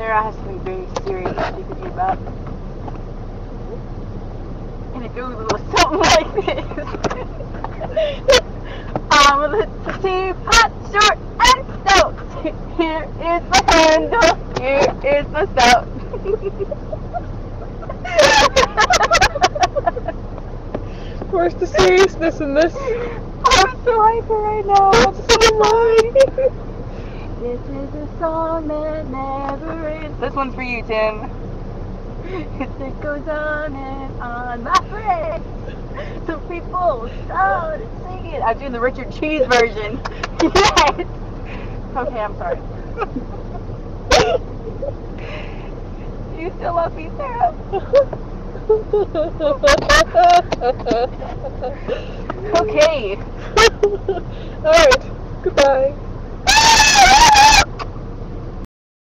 Sarah has something very serious to speak with you about. And it goes a little something like this. I'm a little teapot, short and stout. Here is my handle, here is my spout. Where's the seriousness in this? I'm so hyper right now. So am I. This is a song that never ends. This one's for you, Tim. It goes on and on, my friend. So people shout and sing it. I'm doing the Richard Cheese version. Yes. Okay, I'm sorry. You still love me, Sarah? Okay. Alright, goodbye.